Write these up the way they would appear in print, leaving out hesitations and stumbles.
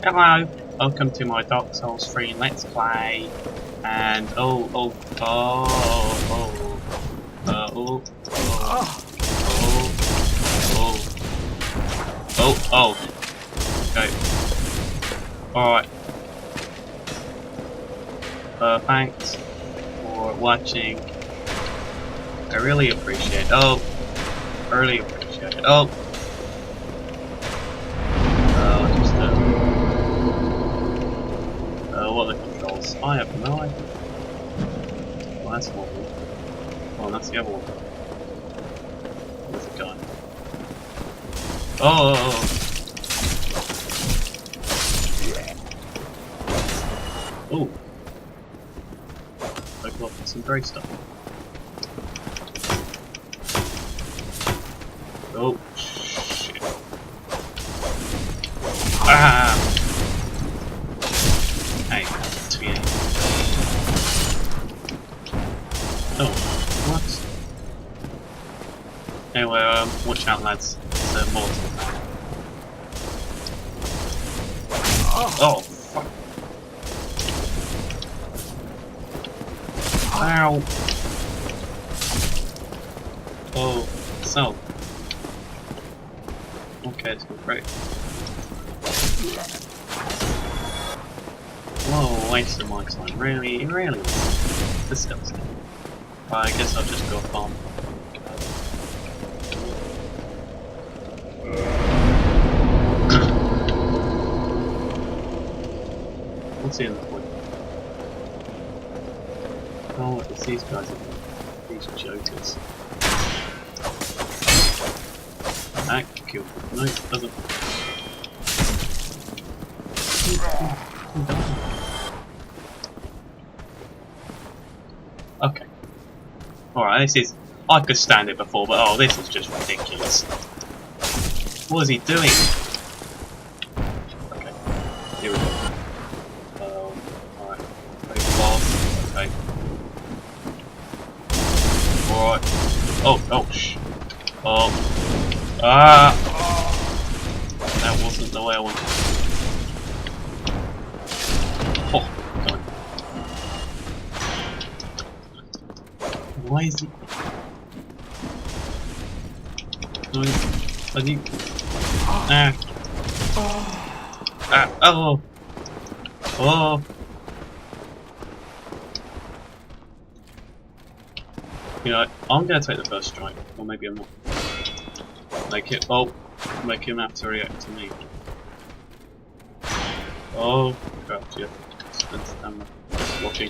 Hello, welcome to my Dark Souls 3 Let's Play. And oh, okay. Alright. Thanks for watching. I really appreciate it. I really appreciate it. What are the controls? I have no idea. Well, that's one. Oh, that's the other one. Where's the guy? Oh! I've got some great stuff. Oh, shit. Ah! Hey, T8. Oh, what? Anyway, watch out, lads. It's mortal now. Oh, fuck. Ow! Oh, so. Okay, it's going great. Whoa, waste of my time. Really disgusting. I guess I'll just go farm. What's the end point? Oh, it's these guys again. These jokers. That killed them. No, it doesn't. Okay. Alright, this is... I could stand it before, but oh, this is just ridiculous. What is he doing? Okay. Here we go. Alright. Very fast. Okay. Alright. Oh, shh. Oh. Ah! That wasn't the way I wanted. Oh, God. Why is he? No, I think. Oh. You know, I'm gonna take the first strike, or maybe I'm not. Make him have to react to me. Oh, crap, yeah. Spend stamina. Watching.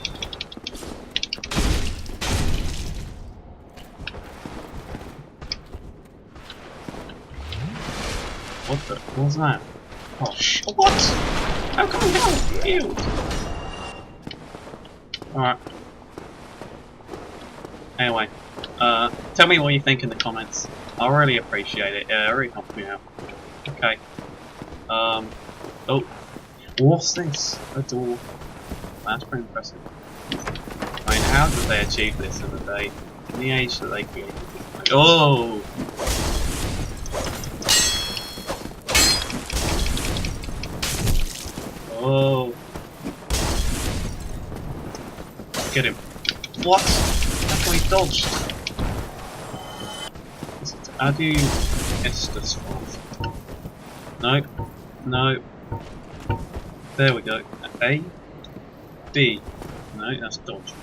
What the? What was that? Oh, what? How come I haven't healed? Alright. Anyway, tell me what you think in the comments. I really appreciate it. It really helps me out. Okay. Oh. What's this? A door. That's pretty impressive. I mean, how did they achieve this in the day? In the age that they created this? Oh! Oh! Get him. What? That's why he dodged. How do you Estus fast? No. No. There we go. A. B. No, that's dodge.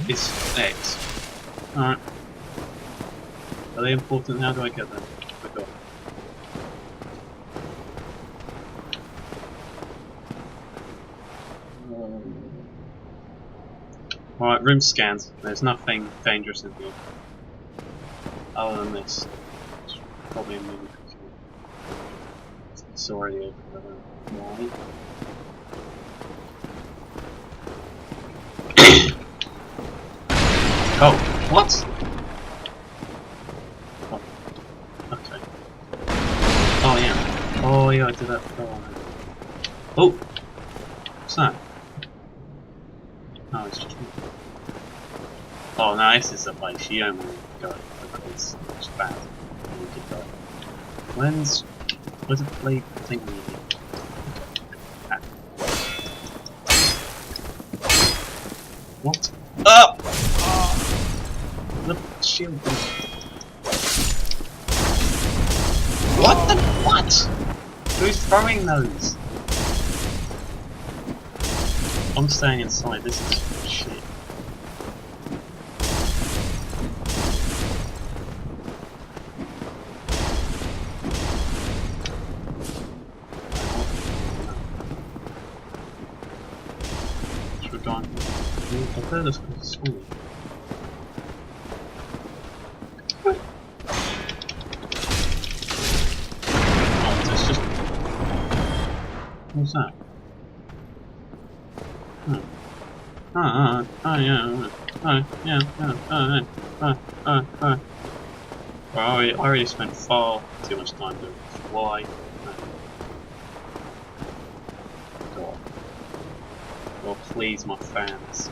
It's X. Alright. Are they important? How do I get them? Forgot. Alright, room scans. There's nothing dangerous in here. Other than this. It's probably a movie. It's already open. I don't know why. Oh, what? Oh, okay. Oh yeah. Oh yeah, I did that before. Oh! What's that? Oh, it's just me. Oh no, this is the place. You don't want to go. It's bad. Where's the play thing we need? What? Up! The shield. What the what? Who's throwing those? I'm staying inside. This is shit. Should have gone. I've heard this called sooo. What's that? Well, I already spent far too much time doing this. Why? God. Well, please, my fans.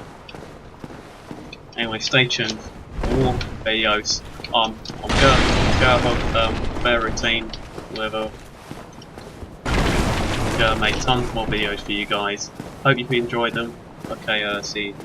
Anyway, stay tuned for more videos. I'm gonna have their routine, whatever. Gonna make tons more videos for you guys. Hope you enjoyed them. Okay, see you.